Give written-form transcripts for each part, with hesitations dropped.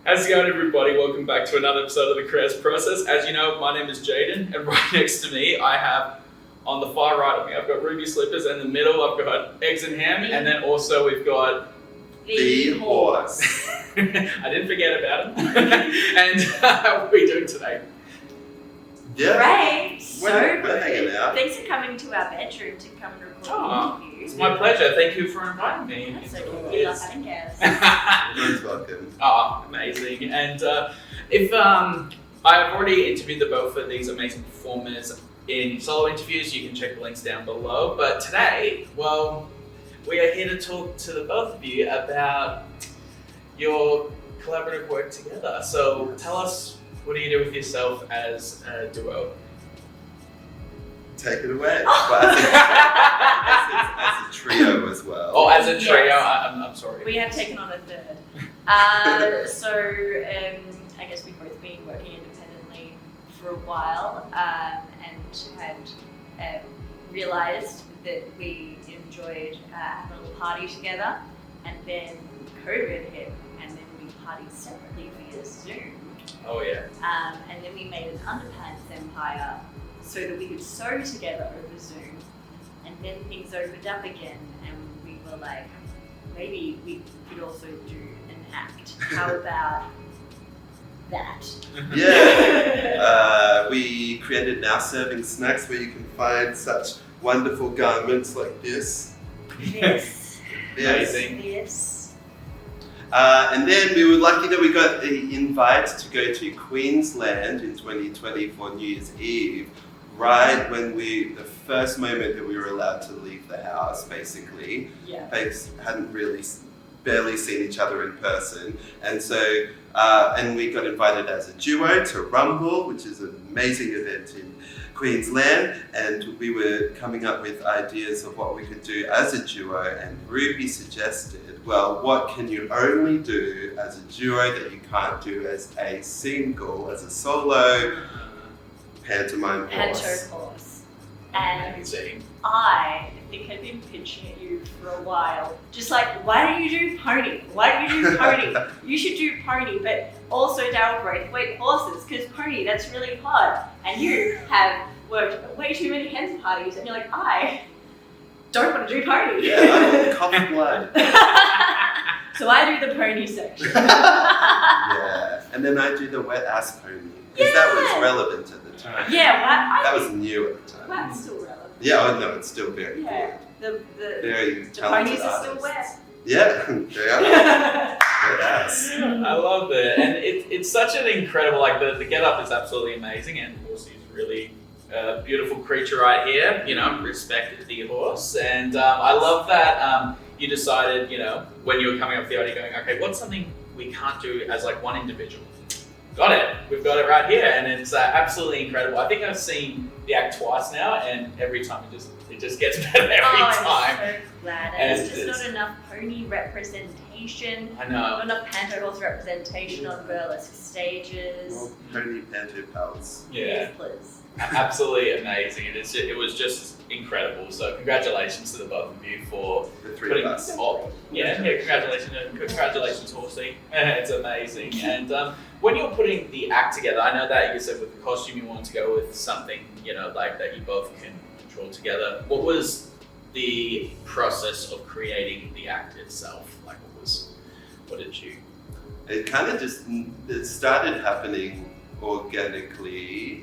How's it going, everybody? Welcome back to another episode of the Creative Process. As you know, my name is Jaden, and right next to me, I have, on the far right of me, I've got Ruby Slippers, and in the middle, I've got Egson Hams, and then also we've got the horse. I didn't forget about him. And how are we doing today? Yeah. Great. We're hanging out. Thanks for coming to our bedroom to come and record the interview. It's my pleasure. Thank you for inviting me. That's so cool. We love having guests. Most welcome. Oh, amazing. And if I've already interviewed the both of these amazing performers in solo interviews, you can check the links down below. But today, well, we are here to talk to the both of you about your collaborative work together. So tell us, what do you do with yourself as a duo? Take it away. But as a trio as well. Oh, as a trio, Yes. I'm sorry. We have taken on a third. I guess we've both been working independently for a while and had realised that we enjoyed having a little party together, and then COVID hit, and then we partied separately via Zoom. Oh yeah. And then we made an underpants empire so that we could sew together over Zoom, and then things opened up again, and we were like, maybe we could also do an act. How about that? Yeah. We created Now Serving Snacks, where you can find such wonderful garments like this. This. Amazing. This. And then we were lucky that we got the invite to go to Queensland in 2020 for New Year's Eve, right when the first moment that we were allowed to leave the house, basically. Yeah. Folks hadn't barely seen each other in person. And so, and we got invited as a duo to Rumble, which is an amazing event in Queensland, and we were coming up with ideas of what we could do as a duo, and Ruby suggested, well, what can you only do as a duo that you can't do as a single, as a solo pantomime horse? Panto horse. And Amazing. I think I've been pitching at you for a while. Just like, why don't you do pony? Why don't you do pony? You should do pony, but also Daryl Braithwaite horses, because pony, that's really hard. And you have worked at way too many hen parties, and you're like, I don't want to do pony. Yeah, I want cough blood. So I do the pony section. Yeah, and then I do the wet ass pony, because that was relevant at the time. Yeah, That was new at the time. that's still relevant. Yeah, oh no, it's still very Yeah, good. the Very ponies talented are still artists. wet. Yeah, they are. Wet ass. I love it, and it's such an incredible, like the get up is absolutely amazing, and Horsey's really a beautiful creature right here. You know, respect the horse, and I love that you decided, you know, when you were coming up with the idea, going, okay, what's something we can't do as like one individual? Got it. We've got it right here, and it's absolutely incredible. I think I've seen the act twice now, and every time it just gets better every time. I'm so glad. And And it's just not enough pony representation. I know. Not enough panto horse representation on burlesque stages. Well, pony panto pals. Yeah, Yes, please. absolutely amazing. It was just incredible. So congratulations to the both of you for The three putting of us. congratulations, Horsey. It's amazing. And when you're putting the act together, I know that you said with the costume you wanted to go with something, you know, like that you both can control together. What was the process of creating the act itself? Like, what did you? It kind of it started happening organically.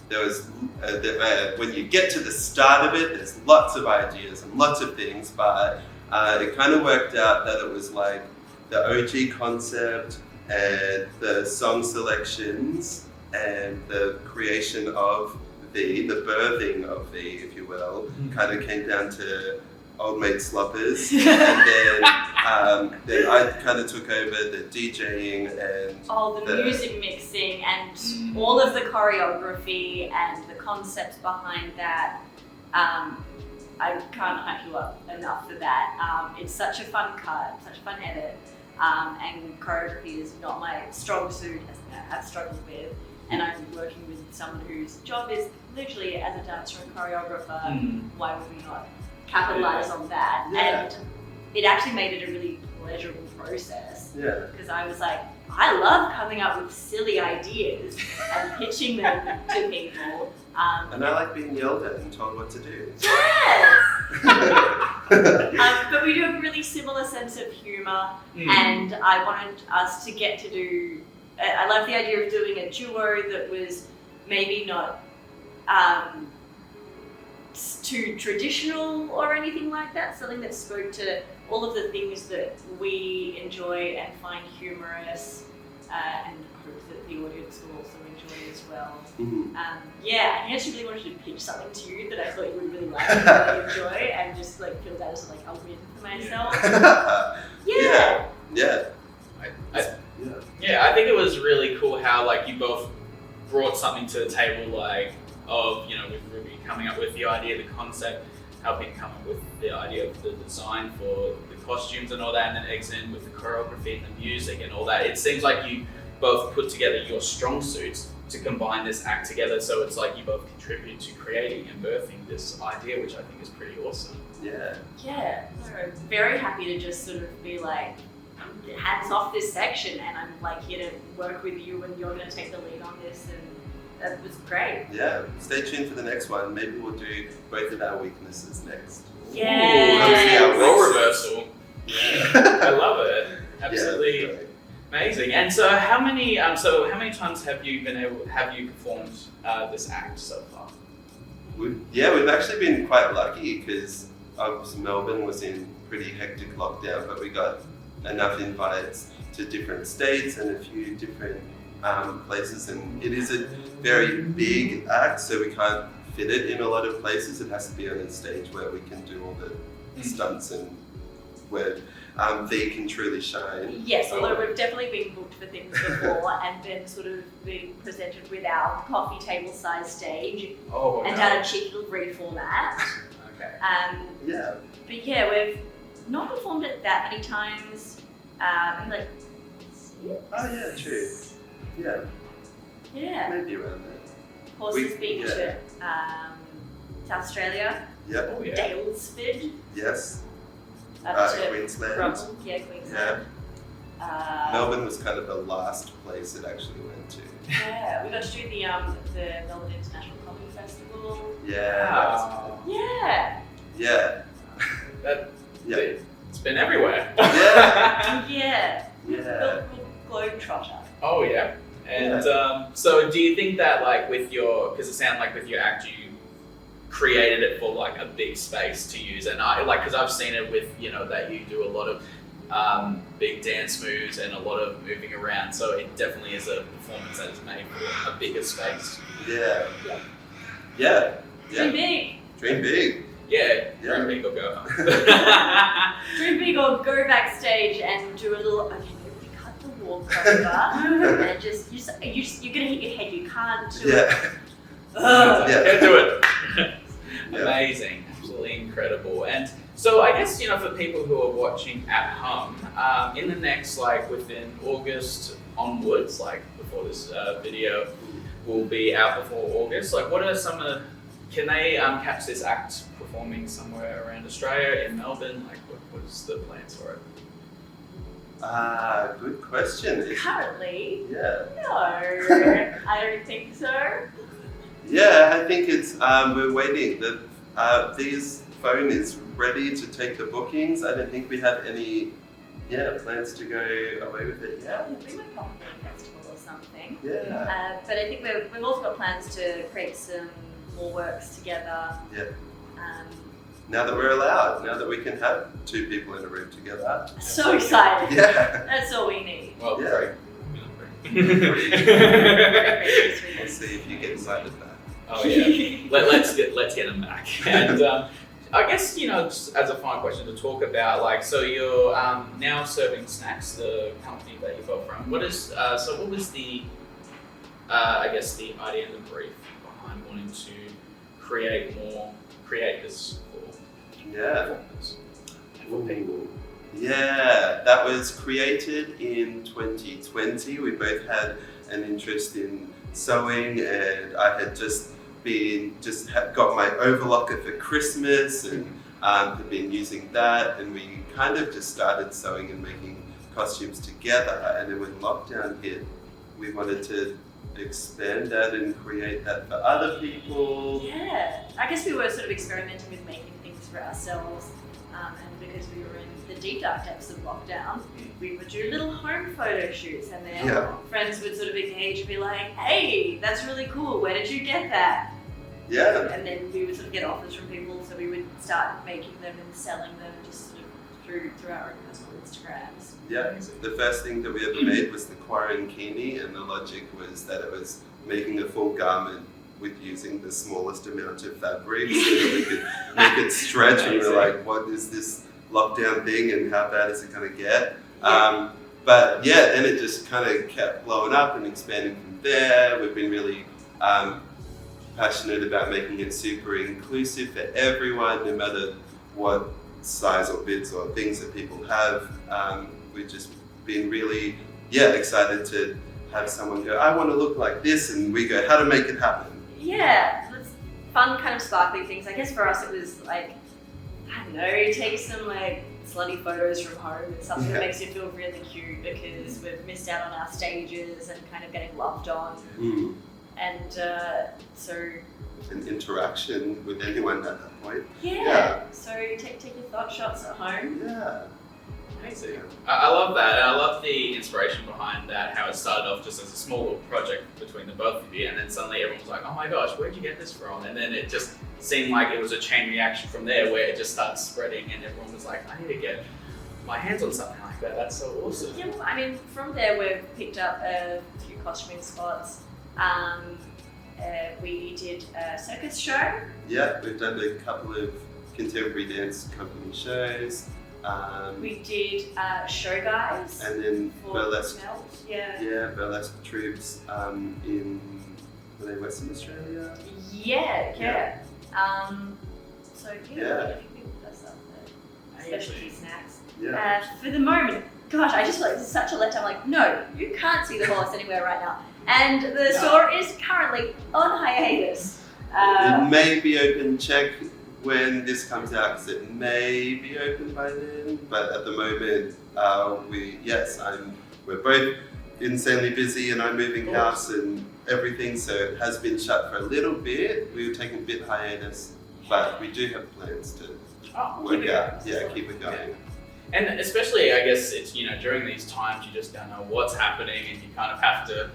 There was when you get to the start of it, there's lots of ideas and lots of things, but it kind of worked out that it was like the OG concept and the song selections and the creation of the birthing of if you will, kind of came down to Old Mate Sloppers, and then I kind of took over the DJing and All the music mixing and all of the choreography and the concepts behind that. I can't hype you up enough for that. It's such a fun cut, such a fun edit, and choreography is not my strong suit, as I've struggled with. And I'm working with someone whose job is literally as a dancer and choreographer. Why would we not capitalize on that? Yeah. And it actually made it a really pleasurable process. Yeah. Because I was like, I love coming up with silly ideas and pitching them to people. And I like being yelled at and told what to do. Yes! But we do have a really similar sense of humour, and I wanted us to get to do. I love the idea of doing a duo that was maybe not too traditional or anything like that. Something that spoke to all of the things that we enjoy and find humorous, and hope that the audience will also enjoy as well. I actually really wanted to pitch something to you that I thought you would really like and really enjoy, and just like feel that as like a win for myself. Yeah. I think it was really cool how like you both brought something to the table, like of with Ruby coming up with the idea, the concept, helping come up with the idea of the design for the costumes and all that, and then Egson with the choreography and the music and all that. It seems like you both put together your strong suits to combine this act together, so it's like you both contribute to creating and birthing this idea, which I think is pretty awesome. Yeah, so very happy to just sort of be like, hands off this section, and I'm like here to work with you, and you're going to take the lead on this, and that was great. Yeah, stay tuned for the next one. Maybe we'll do both of our weaknesses next. Yeah. Role reversal. Yeah. I love it. Absolutely. Yeah, amazing. And so how many times have you performed this act so far? We've actually been quite lucky because Melbourne was in pretty hectic lockdown, but we got enough invites to different states and a few different places, and it is a very big act, so we can't fit it in a lot of places. It has to be on a stage where we can do all the stunts and where they can truly shine. Yes, although we've definitely been booked for things before and then sort of been presented with our coffee table size stage and done a cheeky little reformat. Okay. But yeah, we've not performed it that many times. Like, True. Yeah. Yeah. Maybe around there. Horses Beach to South Australia. Yep. Oh, yeah. Dalesford. Yes. Up to Queensland. Brummel. Yeah, Queensland. Melbourne was kind of the last place it actually went to. Yeah, we got to do the Melbourne International Comedy Festival. Yeah. Yeah. Yeah. It's been everywhere. Yeah. Yeah. Globetrotter. Oh yeah. And so do you think that like because it sounded like with your act you created it for like a big space to use, and because I've seen it with that you do a lot of big dance moves and a lot of moving around, so it definitely is a performance that is made for a bigger space. Yeah. Dream big. Dream big. Yeah. Dream big or go home. Dream big or go backstage and do a little. Okay, we cut the walk over and just you're gonna hit your head. You can't do it. Can't do it. Amazing, absolutely incredible. And so I guess for people who are watching at home, in the next within August onwards, before this video will be out before August, what are some of can they catch this act performing somewhere around Australia, in Melbourne? What is the plans for it? Good question. Currently, no, I don't think so. Yeah, I think it's we're waiting. This phone is ready to take the bookings. I don't think we have any plans to go away with it yet. We might pop a festival or something. Yeah. But I think we've also got plans to create some more works together. Yeah. Now that we're allowed, now that we can have two people in a room together. So excited. Yeah. That's all we need. Well, Yeah. great. We'll see if you get invited back. Oh yeah, let's get them back. And I guess just as a final question to talk about, so you're now serving snacks, the company that you both run. What was the I guess the idea and the brief behind wanting to create this for performers and for people? Yeah, that was created in 2020. We both had an interest in sewing, and I had got my overlocker for Christmas and had been using that, and we kind of just started sewing and making costumes together, and then when lockdown hit, we wanted to expand that and create that for other people. Yeah, I guess we were sort of experimenting with making things for ourselves, and because we were in the deep dark depths of lockdown, we would do little home photo shoots, and then friends would sort of engage and be like, "Hey, that's really cool. Where did you get that?" Yeah. And then we would sort of get offers from people, so we would start making them and selling them just sort of through our own personal Instagrams. Yeah. The first thing that we ever made was the quarantini, and the logic was that it was making a full garment with using the smallest amount of fabric so that we could make it stretch. And we were like, what is this lockdown thing and how bad is it going to get? But yeah, then it just kind of kept blowing up and expanding from there. We've been really passionate about making it super inclusive for everyone, no matter what size or bits or things that people have. We've just been really excited to have someone go, I want to look like this, and we go, how to make it happen. Yeah, it's fun kind of sparkly things. I guess for us it was like, I don't know, take some like slutty photos from home. It's something that makes you feel really cute because we've missed out on our stages and kind of getting loved on. And so... an interaction with anyone at that point. So take your thought shots at home. Amazing. I love that, and I love the inspiration behind that, how it started off just as a small little project between the both of you, and then suddenly everyone was like, oh my gosh, where'd you get this from? And then it just seemed like it was a chain reaction from there where it just started spreading, and everyone was like, I need to get my hands on something like that. That's so awesome. Yeah, well, I mean, from there we've picked up a few costuming spots. We did a circus show. Yeah, we've done a couple of contemporary dance company shows. We did show guys. And then burlesque. Burlesque troops in Western Australia. So if you pick us up the specialty snacks. For the moment, gosh, I just feel like this is such a letdown. Like, no, you can't see the horse anywhere right now. And the store is currently on hiatus. It may be open, check when this comes out, because it may be open by then. But at the moment, we're both insanely busy, and I'm moving house and everything, so it has been shut for a little bit. We were taking a bit hiatus, but we do have plans to work out. Keep it going. And especially, I guess it's, during these times, you just don't know what's happening, and you kind of have to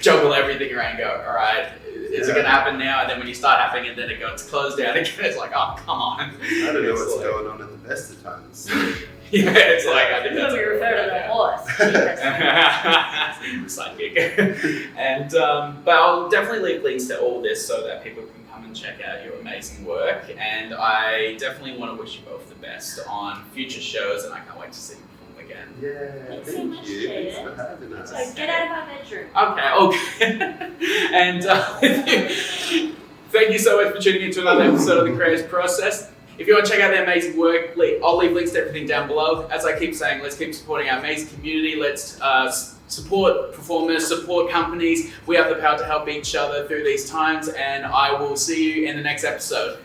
juggle everything around and go, all right, is it going to happen now? And then when you start happening and then it gets closed down again, it's like, oh, come on. I don't know what's going on at the best of times. It's like, I think that's we refer to the horse. Sidekick. And, but I'll definitely leave links to all this so that people can come and check out your amazing work. And I definitely want to wish you both the best on future shows, and I can't wait to see you perform again. Thanks so much, Thanks for having us. So get out of our bedroom. Okay. And thank you so much for tuning in to another episode of The Creative Process. If you want to check out their amazing work, I'll leave links to everything down below. As I keep saying, let's keep supporting our amazing community. Let's support performers, support companies. We have the power to help each other through these times, and I will see you in the next episode.